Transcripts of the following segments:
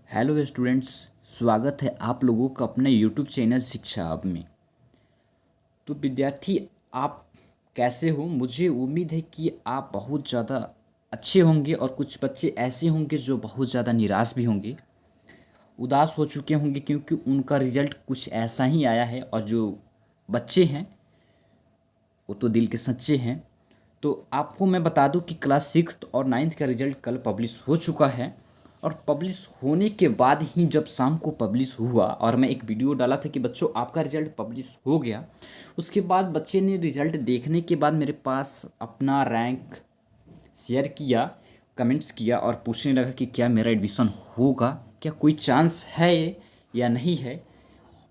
Hello students. स्वागत है आप लोगों का अपने यूट्यूब चैनल शिक्षा हब में। तो विद्यार्थी, आप कैसे हो? मुझे उम्मीद है कि आप बहुत ज़्यादा अच्छे होंगे और कुछ बच्चे ऐसे होंगे जो बहुत ज़्यादा निराश भी होंगे, उदास हो चुके होंगे क्योंकि उनका रिजल्ट कुछ ऐसा ही आया है। और जो बच्चे हैं वो तो दिल के सच्चे हैं। तो आपको मैं बता दूं कि क्लास सिक्स और नाइन्थ का रिज़ल्ट कल पब्लिश हो चुका है। और पब्लिश होने के बाद ही जब शाम को पब्लिश हुआ और मैं एक वीडियो डाला था कि बच्चों आपका रिज़ल्ट पब्लिश हो गया, उसके बाद बच्चे ने रिज़ल्ट देखने के बाद मेरे पास अपना रैंक शेयर किया, कमेंट्स किया और पूछने लगा कि क्या मेरा एडमिशन होगा, क्या कोई चांस है या नहीं है।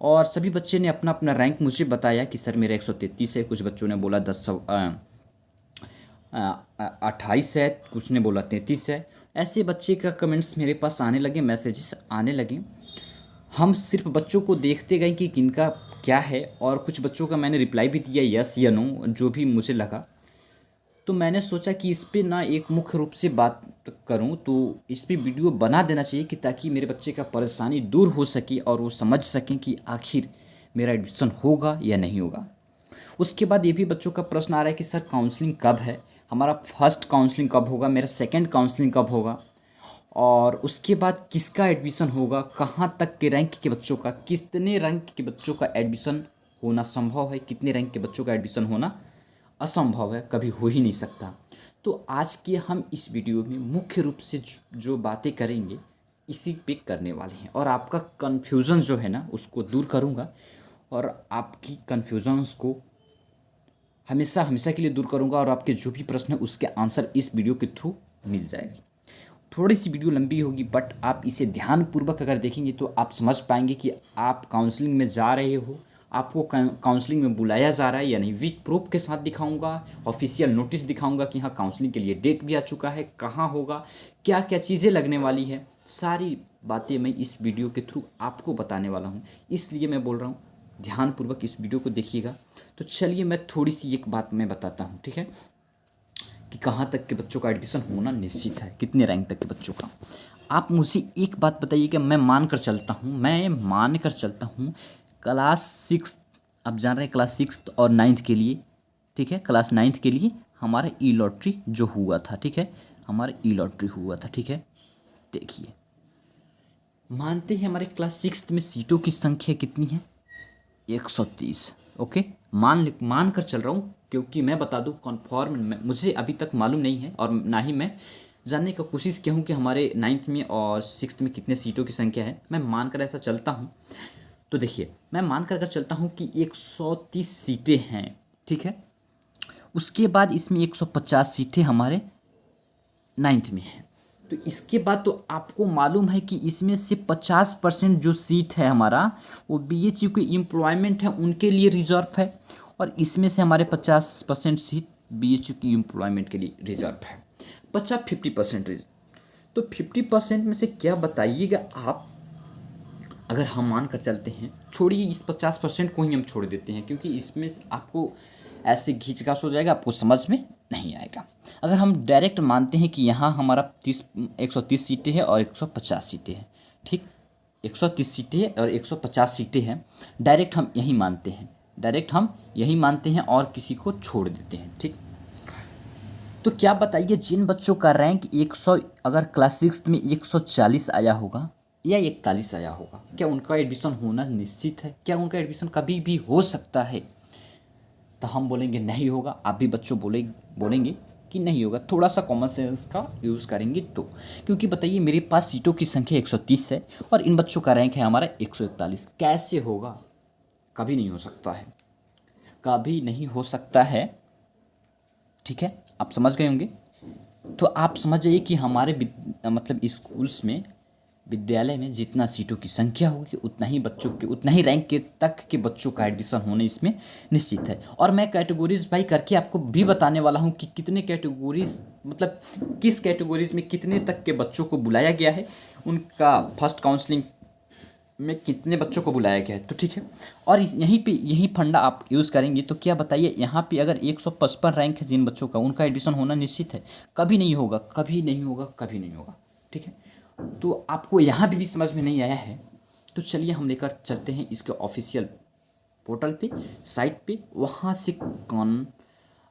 और सभी बच्चे ने अपना अपना रैंक मुझे बताया कि सर मेरा 133 है, कुछ बच्चों ने बोला 28 है, कुछ ने बोला 33 है। ऐसे बच्चे का कमेंट्स मेरे पास आने लगे, मैसेजेस आने लगे। हम सिर्फ बच्चों को देखते गए कि किनका क्या है, और कुछ बच्चों का मैंने रिप्लाई भी दिया यस या नो, जो भी मुझे लगा। तो मैंने सोचा कि इस पे ना एक मुख्य रूप से बात करूं, तो इस पे वीडियो बना देना चाहिए कि ताकि मेरे बच्चे का परेशानी दूर हो सके और वो समझ सकें कि आखिर मेरा एडमिशन होगा या नहीं होगा। उसके बाद ये भी बच्चों का प्रश्न आ रहा है कि सर काउंसलिंग कब है, हमारा फर्स्ट काउंसलिंग कब होगा, मेरा सेकंड काउंसलिंग कब होगा, और उसके बाद किसका एडमिशन होगा, कहाँ तक के रैंक के बच्चों का, कितने रैंक के बच्चों का एडमिशन होना संभव है, कितने रैंक के बच्चों का एडमिशन होना असंभव है, कभी हो ही नहीं सकता। तो आज के हम इस वीडियो में मुख्य रूप से जो बातें करेंगे इसी पे करने वाले हैं, और आपका कन्फ्यूज़न जो है ना उसको दूर करूँगा, और आपकी कन्फ्यूज़न्स को हमेशा हमेशा के लिए दूर करूँगा, और आपके जो भी प्रश्न है उसके आंसर इस वीडियो के थ्रू मिल जाएगी। थोड़ी सी वीडियो लंबी होगी, बट आप इसे ध्यानपूर्वक अगर देखेंगे तो आप समझ पाएंगे कि आप काउंसलिंग में जा रहे हो, आपको काउंसलिंग में बुलाया जा रहा है या नहीं। विद प्रूफ के साथ दिखाऊंगा, ऑफिशियल नोटिस दिखाऊंगा कि हाँ काउंसलिंग के लिए डेट भी आ चुका है, कहाँ होगा, क्या क्या चीज़ें लगने वाली है, सारी बातें मैं इस वीडियो के थ्रू आपको बताने वाला हूँ। इसलिए मैं बोल रहा हूँ ध्यानपूर्वक इस वीडियो को देखिएगा। तो चलिए मैं थोड़ी सी एक बात मैं बताता हूँ, ठीक है, कि कहाँ तक के बच्चों का एडमिशन होना निश्चित है, कितने रैंक तक के बच्चों का। आप मुझे एक बात बताइए कि मैं मान कर चलता हूँ क्लास सिक्स, आप जान रहे हैं क्लास सिक्स और नाइन्थ के लिए, ठीक है, क्लास नाइन्थ के लिए हमारा ई लॉटरी जो हुआ था, ठीक है, हमारा ई लॉटरी हुआ था, ठीक है। देखिए, मानते हैं हमारे क्लास सिक्स में सीटों की संख्या कितनी है, 130। ओके, मान कर चल रहा हूँ, क्योंकि मैं बता दूँ कन्फर्म मुझे अभी तक मालूम नहीं है, और ना ही मैं जानने का कोशिश किया हूँ कि हमारे नाइन्थ में और सिक्स्थ में कितने सीटों की संख्या है। मैं मानकर ऐसा चलता हूँ। तो देखिए, मैं मानकर अगर चलता हूँ कि 130 सीटें हैं, ठीक है, उसके बाद इसमें 150 सीटें हमारे नाइन्थ में है। तो इसके बाद तो आपको मालूम है कि इसमें से 50% जो सीट है हमारा वो बीएचयू के एम्प्लॉयमेंट है उनके लिए रिजर्व है, और इसमें से हमारे 50% सीट बीएचयू की एम्प्लॉयमेंट के लिए रिजर्व है। 50% तो 50% में से क्या बताइएगा आप, अगर हम मान कर चलते हैं, छोड़िए इस 50% को ही हम छोड़ देते हैं क्योंकि इसमें आपको ऐसे घींचघास हो जाएगा, आपको समझ में नहीं आएगा। अगर हम डायरेक्ट मानते हैं कि यहाँ हमारा 130 सीटें हैं और 150 सीटें हैं, ठीक, 130 सीटें हैं और 150 सीटें हैं, डायरेक्ट हम यही मानते हैं, और किसी को छोड़ देते हैं, ठीक। तो क्या बताइए, जिन बच्चों का रैंक 100, अगर क्लास सिक्स में 140 आया होगा या 41 आया होगा, क्या उनका एडमिशन होना निश्चित है? क्या उनका एडमिशन कभी भी हो सकता है? तो हम बोलेंगे नहीं होगा, आप भी बच्चों बोलेंगे कि नहीं होगा। थोड़ा सा कॉमन सेंस का यूज़ करेंगे तो, क्योंकि बताइए मेरे पास सीटों की संख्या 130 है और इन बच्चों का रैंक है हमारा 141, कैसे होगा? कभी नहीं हो सकता है, कभी नहीं हो सकता है, ठीक है, आप समझ गए होंगे। तो आप समझ जाइए कि हमारे मतलब स्कूल्स में, विद्यालय में जितना सीटों की संख्या होगी उतना ही रैंक के तक के बच्चों का एडमिशन होने इसमें निश्चित है। और मैं कैटेगरीज बाई करके आपको भी बताने वाला हूँ कि कितने कैटेगरीज, मतलब किस कैटेगरीज में कितने तक के बच्चों को बुलाया गया है, उनका फर्स्ट काउंसलिंग में कितने बच्चों को बुलाया गया है। तो ठीक है, और यही फंडा आप यूज़ करेंगे तो क्या बताइए, यहाँ पे अगर 155 रैंक है जिन बच्चों का, उनका एडमिशन होना निश्चित है? कभी नहीं होगा, कभी नहीं होगा, कभी नहीं होगा, ठीक है। तो आपको यहाँ भी समझ में नहीं आया है तो चलिए हम लेकर चलते हैं इसके ऑफिशियल पोर्टल पे, साइट पे। वहाँ से कौन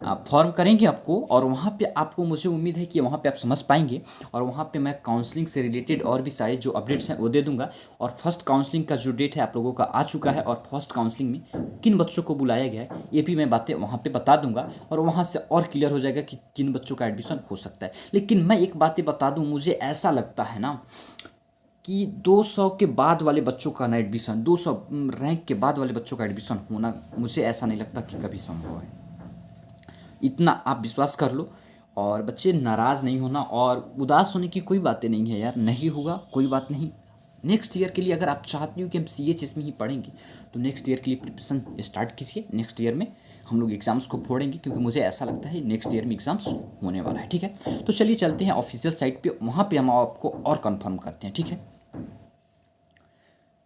फॉर्म करेंगे आपको, और वहाँ पे आपको, मुझे उम्मीद है कि वहाँ पे आप समझ पाएंगे। और वहाँ पे मैं काउंसलिंग से रिलेटेड और भी सारे जो अपडेट्स हैं वो दे दूंगा। और फर्स्ट काउंसलिंग का जो डेट है आप लोगों का आ चुका है, और फर्स्ट काउंसलिंग में किन बच्चों को बुलाया गया है ये भी मैं बातें वहाँ पे बता दूंगा। और वहाँ से और क्लियर हो जाएगा कि किन बच्चों का एडमिशन हो सकता है। लेकिन मैं एक बातें बता दूँ, मुझे ऐसा लगता है ना कि 200 के बाद वाले बच्चों का ना एडमिशन, 200 रैंक के बाद वाले बच्चों का एडमिशन होना, मुझे ऐसा नहीं लगता कि कभी संभव है। इतना आप विश्वास कर लो। और बच्चे नाराज़ नहीं होना और उदास होने की कोई बातें नहीं है यार, नहीं होगा कोई बात नहीं। नेक्स्ट ईयर के लिए अगर आप चाहती हो कि हम CHS में ही पढ़ेंगे तो नेक्स्ट ईयर के लिए प्रिपरेशन स्टार्ट कीजिए। नेक्स्ट ईयर में हम लोग एग्ज़ाम्स को फोड़ेंगे, क्योंकि मुझे ऐसा लगता है नेक्स्ट ईयर में एग्ज़ाम्स होने वाला है। ठीक है, तो चलिए चलते हैं ऑफिशियल साइट पे, वहाँ पे हम आपको और कंफर्म करते हैं। ठीक है,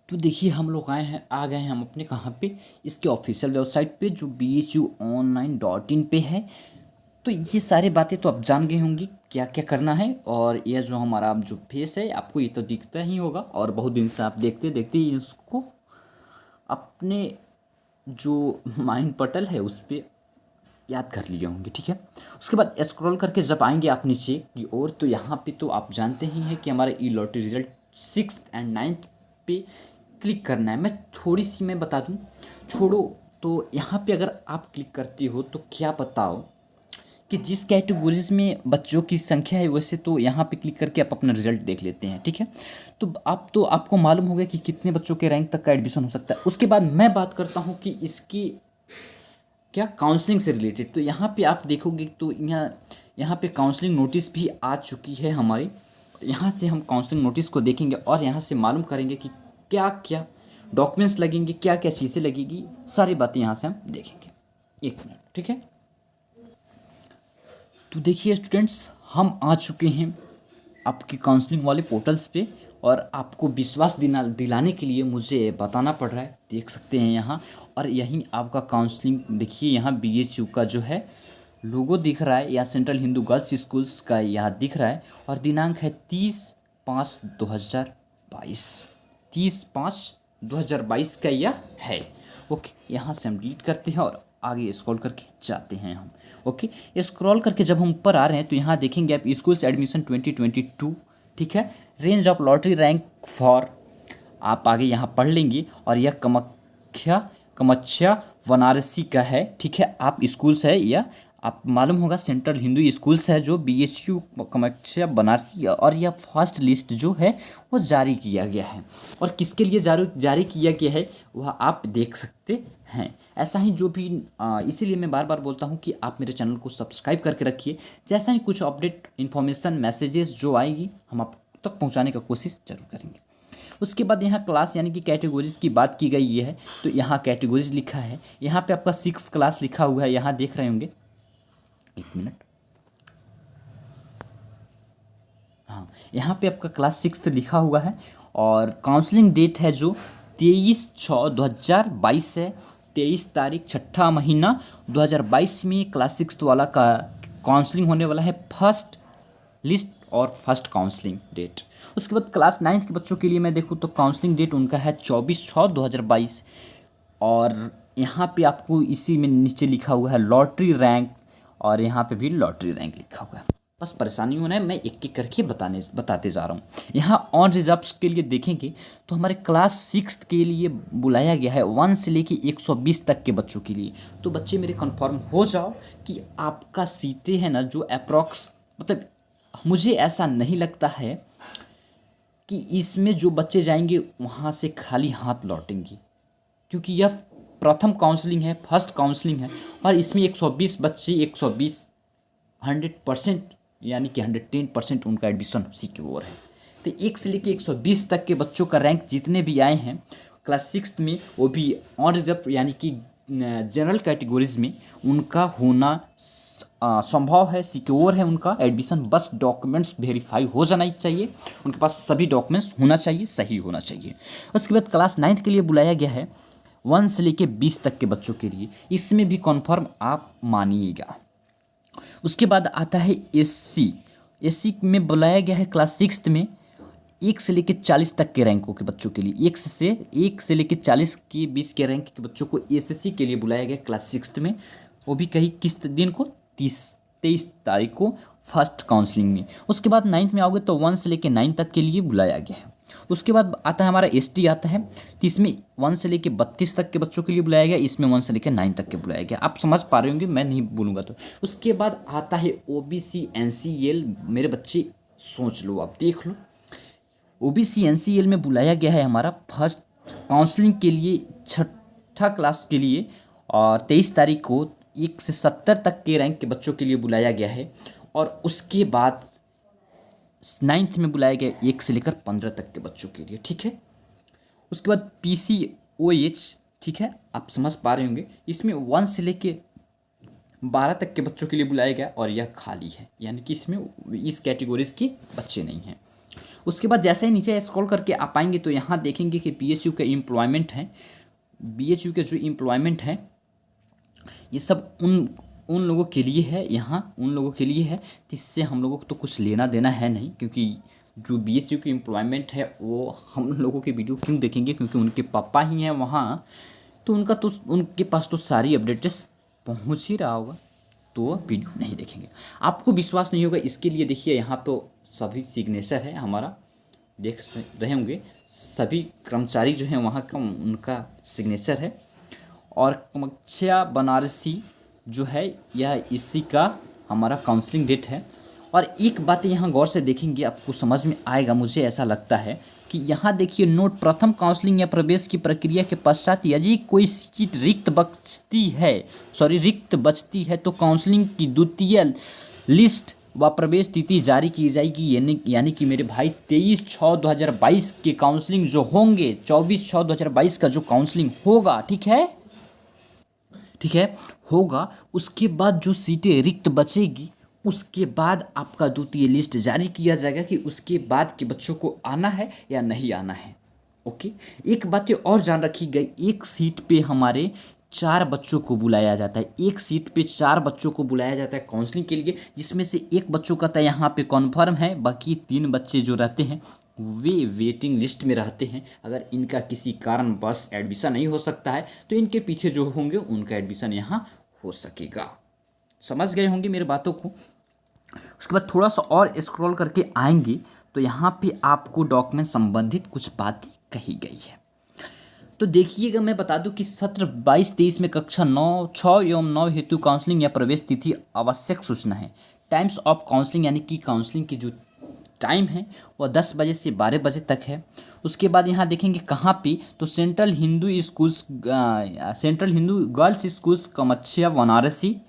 तो देखिए हम लोग आ गए हैं हम अपने कहाँ पे, इसके ऑफिशियल वेबसाइट पे जो bhuonline.in पे है। तो ये सारी बातें तो आप जान गए होंगी क्या क्या करना है। और यह जो हमारा जो फेस है आपको ये तो दिखता ही होगा, और बहुत दिन से आप देखते देखते ही उसको अपने जो माइंड पटल है उस पर याद कर लिए होंगे। ठीक है, उसके बाद स्क्रॉल करके जब आएंगे आप नीचे की ओर, तो यहाँ पे तो आप जानते ही हैं कि हमारा ई lottery result 6th and 9th पे क्लिक करना है। मैं बता दूँ, छोड़ो। तो यहाँ पे अगर आप क्लिक करते हो तो क्या बताओ कि जिस कैटेगरीज में बच्चों की संख्या है वैसे तो यहाँ पे क्लिक करके आप अपना रिजल्ट देख लेते हैं। ठीक है, तो आपको मालूम होगा कि कितने बच्चों के रैंक तक का एडमिशन हो सकता है। उसके बाद मैं बात करता हूँ कि इसकी क्या काउंसलिंग से रिलेटेड। तो यहाँ पे आप देखोगे तो यहाँ पे काउंसलिंग नोटिस भी आ चुकी है हमारी। यहाँ से हम काउंसलिंग नोटिस को देखेंगे और यहाँ से मालूम करेंगे कि क्या क्या डॉक्यूमेंट्स लगेंगे, क्या क्या चीज़ें लगेगी, सारी बातें यहाँ से हम देखेंगे। एक मिनट, ठीक है। तो देखिए स्टूडेंट्स, हम आ चुके हैं आपके काउंसलिंग वाले पोर्टल्स पे, और आपको विश्वास दिलाने के लिए मुझे बताना पड़ रहा है। देख सकते हैं यहाँ, और यहीं आपका काउंसलिंग देखिए, यहाँ BHU का जो है लोगो दिख रहा है, या सेंट्रल हिंदू गर्ल्स स्कूल्स का यहाँ दिख रहा है। और दिनांक है 30/5/2022, 30/5/2022 का यह है। ओके, यहाँ से हम डिलीट करते हैं और आगे स्क्रॉल करके जाते हैं हम। ओके, स्क्रॉल करके जब हम ऊपर आ रहे हैं तो यहाँ देखेंगे आप स्कूल्स एडमिशन 2022। ठीक है, range of lottery rank for, आप आगे यहाँ पढ़ लेंगे। और यह कमच्छा वाराणसी का है। ठीक है, आप स्कूल्स है, या आप मालूम होगा सेंट्रल हिंदू स्कूल्स है जो BHU कामाख्या बनारसी। और यह फर्स्ट लिस्ट जो है वो जारी किया गया है, और किसके लिए जारी किया गया है वह आप देख सकते हैं। ऐसा ही जो भी इसीलिए मैं बार बार बोलता हूँ कि आप मेरे चैनल को सब्सक्राइब करके रखिए। जैसा ही कुछ अपडेट इन्फॉर्मेशन मैसेजेस जो आएगी हम आप तक पहुँचाने का कोशिश जरूर करेंगे। उसके बाद यहाँ क्लास यानी कि कैटेगरीज की बात की गई है, तो यहाँ कैटेगरीज लिखा है। यहाँ पे आपका 6th क्लास लिखा हुआ है, यहाँ देख रहे होंगे। एक मिनट, हाँ, यहाँ पे आपका क्लास 6th लिखा हुआ है। और काउंसलिंग डेट है जो 23/6/2022 है। 23 तारीख 6ठा महीना 2022 में क्लास 6th वाला का काउंसलिंग होने वाला है, फर्स्ट लिस्ट और फर्स्ट काउंसलिंग डेट। उसके बाद क्लास 9th के बच्चों के लिए मैं देखूँ तो काउंसलिंग डेट उनका है 24/6/2022। और यहाँ पे आपको इसी में नीचे लिखा हुआ है लॉटरी रैंक, और यहाँ पे भी लॉटरी रैंक लिखा हुआ है। बस परेशानी होना है, मैं एक एक करके बताते जा रहा हूँ। यहाँ ऑन रिजर्व्स के लिए देखेंगे तो हमारे क्लास 6th के लिए बुलाया गया है 1 से लेके 120 तक के बच्चों के लिए। तो बच्चे मेरे कंफर्म हो जाओ कि आपका सीटें है ना जो अप्रॉक्स, मतलब मुझे ऐसा नहीं लगता है कि इसमें जो बच्चे जाएंगे वहाँ से खाली हाथ लौटेंगे, क्योंकि यह प्रथम काउंसलिंग है, फर्स्ट काउंसलिंग है। और इसमें 120 बच्चे, 120 100% यानी कि 110% उनका एडमिशन सिक्योर है। तो 1 से लेकर 120 तक के बच्चों का रैंक जितने भी आए हैं क्लास 6th में, वो भी ऑन रिजर्व यानी कि जनरल कैटेगरीज में उनका होना संभव है, सिक्योर है उनका एडमिशन। बस डॉक्यूमेंट्स वेरीफाई हो जाना ही चाहिए, उनके पास सभी डॉक्यूमेंट्स होना चाहिए, सही होना चाहिए। उसके बाद क्लास 9th के लिए बुलाया गया है 1 से लेके 20 तक के बच्चों के लिए, इसमें भी कन्फर्म आप मानिएगा। उसके बाद आता है SC में बुलाया गया है क्लास 6th में 1 से लेकर 40 तक के रैंकों के बच्चों के लिए, 1 से लेकर 40 के बीच के रैंक के बच्चों को एसएससी के लिए बुलाया गया क्लास 6 में। वो भी कहीं किस दिन को, 23 तारीख को फर्स्ट काउंसलिंग में। उसके बाद 9th में आओगे तो 1 से लेकर 9 तक के लिए बुलाया गया है। उसके बाद आता है हमारा एसटी आता है, तो इसमें 1 से लेकर 32 तक के बच्चों के लिए बुलाया गया, इसमें 1 से लेकर 9 तक के बुलाया गया। आप समझ पा रहे होंगे, मैं नहीं बोलूँगा तो। उसके बाद आता है ओबीसी एनसीएल। मेरे बच्चे सोच लो, आप देख लो, ओबीसी एनसीएल में बुलाया गया है हमारा फर्स्ट काउंसलिंग के लिए 6ठा क्लास के लिए, और 23 तारीख को 1 से 70 तक के रैंक के बच्चों के लिए बुलाया गया है। और उसके बाद 9th में बुलाया गया 1 से लेकर 15 तक के बच्चों के लिए, ठीक है। उसके बाद पीसीओएच, ठीक है, आप समझ पा रहे होंगे, इसमें 1 से लेकर 12 तक के बच्चों के लिए बुलाया गया, और यह खाली है, यानी कि इसमें इस कैटेगरीज के बच्चे नहीं हैं। उसके बाद जैसे ही नीचे स्क्रॉल करके आप आएंगे तो यहाँ देखेंगे कि बीएचयू के एम्प्लॉयमेंट हैं। बीएचयू के जो एम्प्लॉयमेंट हैं ये सब उन लोगों के लिए है, यहाँ उन लोगों के लिए है जिससे हम लोगों को तो कुछ लेना देना है नहीं, क्योंकि जो बीएचयू की एम्प्लॉयमेंट है वो हम लोगों के वीडियो क्यों देखेंगे, क्योंकि उनके पापा ही हैं वहाँ, तो उनके पास तो सारी अपडेट्स पहुँच ही रहा होगा, तो वो वीडियो नहीं देखेंगे। आपको विश्वास नहीं होगा, इसके लिए देखिए यहाँ तो सभी सिग्नेचर है हमारा, देख रहे होंगे सभी कर्मचारी जो हैं वहाँ का उनका सिग्नेचर है। और कामाख्या बनारसी जो है यह इसी का हमारा काउंसलिंग डेट है। और एक बात यहाँ गौर से देखेंगे आपको समझ में आएगा, मुझे ऐसा लगता है कि यहाँ देखिए नोट, प्रथम काउंसलिंग या प्रवेश की प्रक्रिया के पश्चात यदि कोई सीट रिक्त बचती है तो काउंसलिंग की द्वितीय लिस्ट व प्रवेश तिथि जारी की जाएगी। यानी कि मेरे भाई 23/6/2022 के काउंसलिंग जो होंगे, 24/6/2022 का जो काउंसलिंग होगा, ठीक है होगा, उसके बाद जो सीटें रिक्त बचेगी उसके बाद आपका द्वितीय लिस्ट जारी किया जाएगा कि उसके बाद के बच्चों को आना है या नहीं आना है। ओके, एक बात और जान रखी गई, एक सीट पे हमारे 4 बच्चों को बुलाया जाता है, एक सीट पे 4 बच्चों को बुलाया जाता है काउंसलिंग के लिए, जिसमें से एक बच्चों का तो यहाँ पे कॉन्फर्म है, बाकी 3 बच्चे जो रहते हैं वे वेटिंग लिस्ट में रहते हैं। अगर इनका किसी कारण बस एडमिशन नहीं हो सकता है तो इनके पीछे जो होंगे उनका एडमिशन यहाँ हो सकेगा। समझ गए होंगे मेरी बातों को। उसके बाद थोड़ा सा और स्क्रॉल करके आएंगे तो यहाँ पे आपको डॉक्यूमेंट संबंधित कुछ बातें कही गई है। तो देखिएगा, मैं बता दूं कि सत्र 22-23 में कक्षा 6 एवं 9 हेतु काउंसलिंग या प्रवेश तिथि आवश्यक सूचना है। टाइम्स ऑफ काउंसलिंग यानी कि काउंसलिंग की जो टाइम है वह 10 बजे से 12 बजे तक है। उसके बाद यहाँ देखेंगे कहाँ पे, तो central Hindu girls schools Kamakhya Banarasi,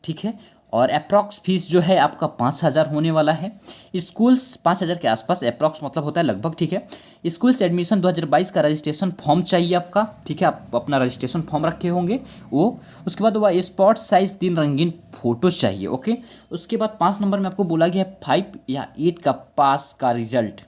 ठीक है। और अप्रॉक्स फीस जो है आपका 5,000 होने वाला है। स्कूल्स 5,000 के आसपास, अप्रॉक्स मतलब होता है लगभग, ठीक है। स्कूल्स एडमिशन 2022 का रजिस्ट्रेशन फॉर्म चाहिए आपका, ठीक है, आप अपना रजिस्ट्रेशन फॉर्म रखे होंगे वो। उसके बाद वह स्पॉट साइज 3 रंगीन फोटोज चाहिए, ओके। उसके बाद 5 नंबर में आपको बोला गया है 5 या 8 का पास का रिजल्ट,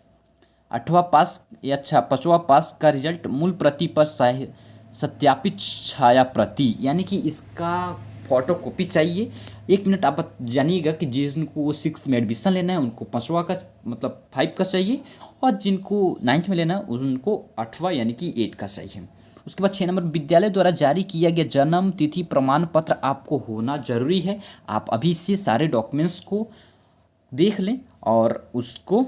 8वां पास या 5वां पास का रिजल्ट मूल प्रति पर सत्यापित छाया प्रति, यानी कि इसका फोटो कॉपी चाहिए। 1 मिनट आप जानिएगा कि जिनको 6th में एडमिशन लेना है उनको 5वां का मतलब 5 का चाहिए, और जिनको 9th में लेना है उनको 8वां यानी कि 8 का चाहिए। उसके बाद 6 नंबर, विद्यालय द्वारा जारी किया गया जन्म तिथि प्रमाण पत्र आपको होना जरूरी है। आप अभी से सारे डॉक्यूमेंट्स को देख लें और उसको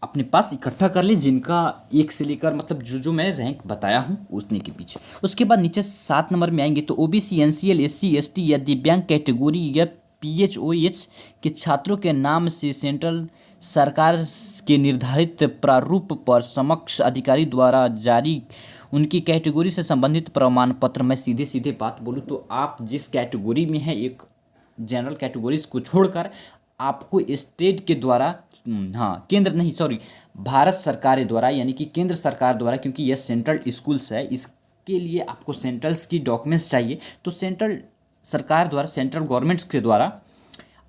अपने पास इकट्ठा कर लें, जिनका 1 से लेकर मतलब जो मैं रैंक बताया हूँ उतने के पीछे। उसके बाद नीचे 7 नंबर में आएंगे तो ओबीसी एनसीएल एससी एसटी या दिव्यांग कैटेगरी या पीएचओएच के छात्रों के नाम से सेंट्रल सरकार के निर्धारित प्रारूप पर समक्ष अधिकारी द्वारा जारी उनकी कैटेगरी से संबंधित प्रमाण पत्र। मैं सीधे बात बोलूँ तो आप जिस कैटेगरी में है, एक जनरल कैटेगरीज को छोड़कर आपको स्टेट के द्वारा, भारत सरकार द्वारा, यानी कि केंद्र सरकार द्वारा, क्योंकि यह सेंट्रल स्कूल्स है, इसके लिए आपको सेंट्रल्स की डॉक्यूमेंट्स चाहिए। तो सेंट्रल सरकार द्वारा, सेंट्रल गवर्नमेंट्स के द्वारा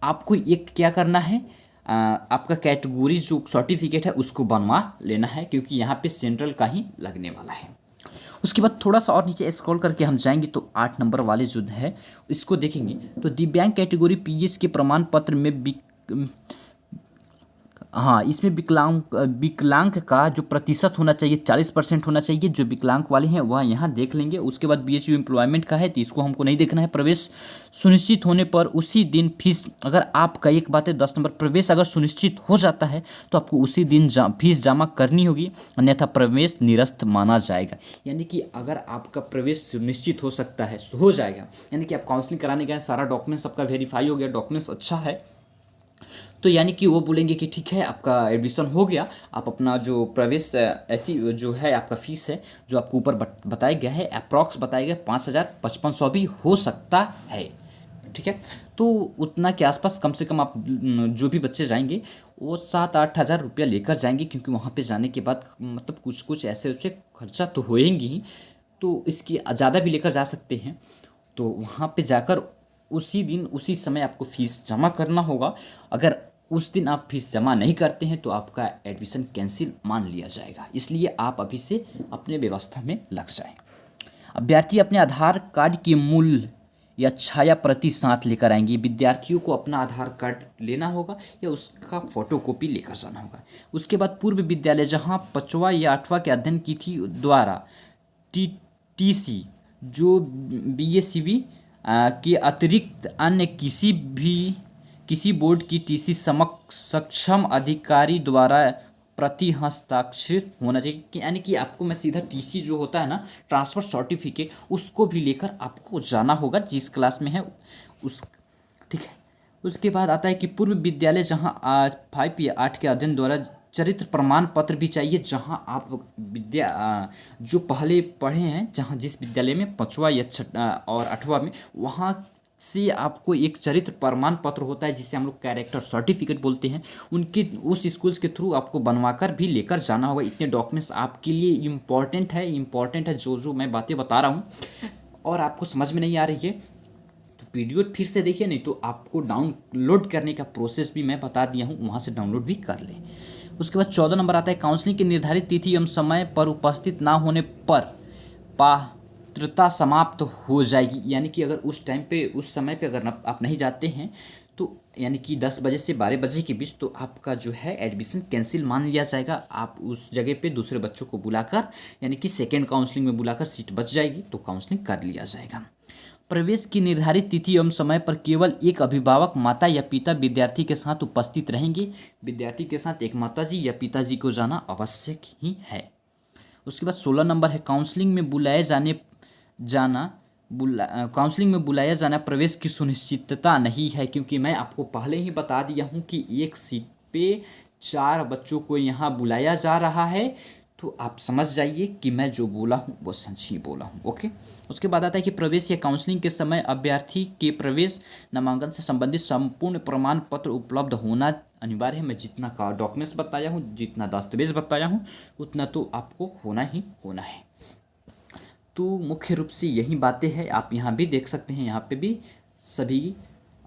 आपको एक क्या करना है, आपका कैटेगरी जो सर्टिफिकेट है उसको बनवा लेना है, क्योंकि यहाँ पे सेंट्रल का ही लगने वाला है। उसके बाद थोड़ा सा और नीचे स्क्रॉल करके हम जाएंगे तो 8 नंबर वाले जो है इसको देखेंगे तो दिव्यांग कैटेगरी पीएच के प्रमाण पत्र में हाँ, इसमें विकलांग का जो प्रतिशत होना चाहिए 40% होना चाहिए। जो विकलांग वाले हैं वह यहाँ देख लेंगे। उसके बाद बीएचयू एम्प्लॉयमेंट का है तो इसको हमको नहीं देखना है। प्रवेश सुनिश्चित होने पर उसी दिन फीस, अगर आपका एक बात है 10 नंबर, प्रवेश अगर सुनिश्चित हो जाता है तो आपको उसी दिन फीस जमा करनी होगी, अन्यथा प्रवेश निरस्त माना जाएगा। यानी कि अगर आपका प्रवेश सुनिश्चित हो सकता है, हो जाएगा, यानी कि आप काउंसलिंग कराने गए, सारा डॉक्यूमेंट्स आपका वेरीफाई हो गया, डॉक्यूमेंट्स अच्छा है, तो यानी कि वो बोलेंगे कि ठीक है आपका एडमिशन हो गया, आप अपना जो प्रवेश जो है आपका फीस है जो आपको ऊपर बताया गया है, अप्रॉक्स बताया गया 5,500 भी हो सकता है। ठीक है, तो उतना के आसपास कम से कम आप जो भी बच्चे जाएंगे वो 7-8 हज़ार रुपया लेकर जाएंगे, क्योंकि वहाँ पे जाने के बाद मतलब कुछ कुछ ऐसे वैसे खर्चा तो होएंगे ही, तो इसकी ज़्यादा भी लेकर जा सकते हैं। तो वहाँ पे जाकर उसी दिन उसी समय आपको फ़ीस जमा करना होगा। अगर उस दिन आप फीस जमा नहीं करते हैं तो आपका एडमिशन कैंसिल मान लिया जाएगा। इसलिए आप अभी से अपने व्यवस्था में लग जाएं। अभ्यर्थी अपने आधार कार्ड की मूल या छाया प्रति साथ लेकर आएंगे। विद्यार्थियों को अपना आधार कार्ड लेना होगा या उसका फोटोकॉपी लेकर जाना होगा। उसके बाद पूर्व विद्यालय जहां 5वां या 8वां के अध्ययन तिथि द्वारा टीसी जो बीएसीबी के अतिरिक्त अन्य किसी बोर्ड की टीसी सक्षम अधिकारी द्वारा प्रति हस्ताक्षर होना चाहिए। यानी कि आपको मैं सीधा टीसी जो होता है ना, ट्रांसफ़र सर्टिफिकेट, उसको भी लेकर आपको जाना होगा जिस क्लास में है उस। ठीक है, उसके बाद आता है कि पूर्व विद्यालय जहां 5 या 8 के अध्ययन द्वारा चरित्र प्रमाण पत्र भी चाहिए। जहां आप जो पहले पढ़े हैं, जहां जिस विद्यालय में 5वां या 6वां और 8वां में, वहां से आपको एक चरित्र प्रमाण पत्र होता है जिसे हम लोग कैरेक्टर सर्टिफिकेट बोलते हैं, उनके उस स्कूल्स के थ्रू आपको बनवाकर भी लेकर जाना होगा। इतने डॉक्यूमेंट्स आपके लिए इम्पॉर्टेंट है जो मैं बातें बता रहा हूँ और आपको समझ में नहीं आ रही है तो वीडियो फिर से देखिए, नहीं तो आपको डाउनलोड करने का प्रोसेस भी मैं बता दिया हूँ, वहाँ से डाउनलोड भी कर लें। उसके बाद 14 नंबर आता है काउंसलिंग की निर्धारित तिथि एवं समय पर उपस्थित ना होने पर पात्रता समाप्त हो जाएगी। यानी कि अगर उस टाइम पे उस समय पे अगर आप नहीं जाते हैं तो यानी कि 10 बजे से 12 बजे के बीच, तो आपका जो है एडमिशन कैंसिल मान लिया जाएगा। आप उस जगह पे दूसरे बच्चों को बुलाकर यानी कि सेकेंड काउंसलिंग में बुलाकर सीट बच जाएगी तो काउंसलिंग कर लिया जाएगा। प्रवेश की निर्धारित तिथि एवं समय पर केवल एक अभिभावक, माता या पिता विद्यार्थी के साथ उपस्थित रहेंगे। विद्यार्थी के साथ एक माताजी या पिताजी को जाना आवश्यक ही है। उसके बाद 16 नंबर है काउंसलिंग में बुलाया जाना प्रवेश की सुनिश्चितता नहीं है, क्योंकि मैं आपको पहले ही बता दिया हूँ कि एक सीट पे 4 बच्चों को यहाँ बुलाया जा रहा है, तो आप समझ जाइए कि मैं जो बोला हूँ वो सच ही बोला हूँ। ओके, उसके बाद आता है कि प्रवेश या काउंसलिंग के समय अभ्यर्थी के प्रवेश नामांकन से संबंधित संपूर्ण प्रमाण पत्र उपलब्ध होना अनिवार्य है। मैं जितना का डॉक्यूमेंट्स बताया हूँ, जितना दस्तावेज बताया हूँ, उतना तो आपको होना ही होना है। तो मुख्य रूप से यही बातें हैं। आप यहाँ भी देख सकते हैं, यहाँ पे भी सभी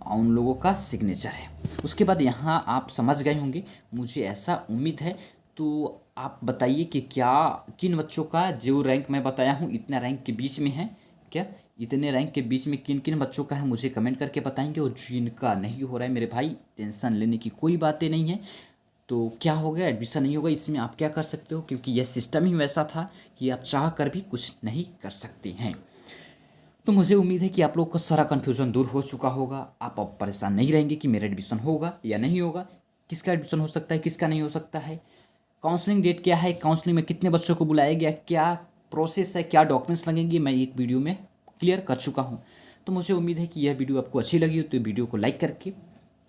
उन लोगों का सिग्नेचर है। उसके बाद यहाँ आप समझ गए होंगे, मुझे ऐसा उम्मीद है। तो आप बताइए कि क्या किन बच्चों का जो रैंक मैं बताया हूँ इतना रैंक के बीच में है, क्या इतने रैंक के बीच में किन किन बच्चों का है, मुझे कमेंट करके बताएंगे। और जिनका नहीं हो रहा है मेरे भाई, टेंशन लेने की कोई बातें नहीं है। तो क्या हो गया, एडमिशन नहीं होगा, इसमें आप क्या कर सकते हो, क्योंकि यह सिस्टम ही वैसा था कि आप चाह कर भी कुछ नहीं कर सकते हैं। तो मुझे उम्मीद है कि आप लोग का सारा कन्फ्यूज़न दूर हो चुका होगा। आप अब परेशान नहीं रहेंगे कि मेरा एडमिशन होगा या नहीं होगा, किसका एडमिशन हो सकता है, किसका नहीं हो सकता है, काउंसलिंग डेट क्या है, काउंसलिंग में कितने बच्चों को बुलाया गया, क्या प्रोसेस है, क्या डॉक्यूमेंट्स लगेंगे, मैं एक वीडियो में क्लियर कर चुका हूँ। तो मुझे उम्मीद है कि यह वीडियो आपको अच्छी लगी हो तो वीडियो को लाइक करके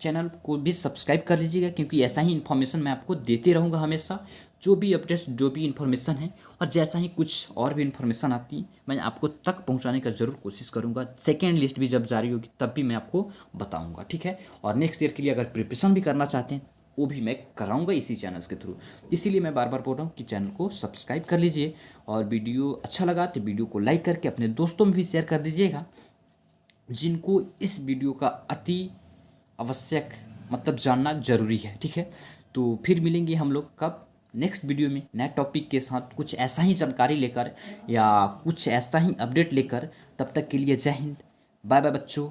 चैनल को भी सब्सक्राइब कर लीजिएगा, क्योंकि ऐसा ही इन्फॉर्मेशन मैं आपको देते रहूँगा हमेशा। जो भी अपडेट्स, जो भी इन्फॉर्मेशन है, और जैसा ही कुछ और भी इन्फॉर्मेशन आती है मैं आपको तक पहुंचाने का ज़रूर कोशिश करूंगा। सेकेंड लिस्ट भी जब जारी होगी तब भी मैं आपको बताऊंगा, ठीक है। और नेक्स्ट ईयर के लिए अगर प्रिपरेशन भी करना चाहते हैं वो भी मैं कराऊंगा इसी चैनल के थ्रू। इसीलिए मैं बार बार बोल रहा हूँ कि चैनल को सब्सक्राइब कर लीजिए, और वीडियो अच्छा लगा तो वीडियो को लाइक करके अपने दोस्तों में भी शेयर कर दीजिएगा जिनको इस वीडियो का अति आवश्यक मतलब जानना ज़रूरी है, ठीक है। तो फिर मिलेंगे हम लोग कब, नेक्स्ट वीडियो में नए टॉपिक के साथ, कुछ ऐसा ही जानकारी लेकर या कुछ ऐसा ही अपडेट लेकर। तब तक के लिए जय हिंद, बाय बाय बच्चों।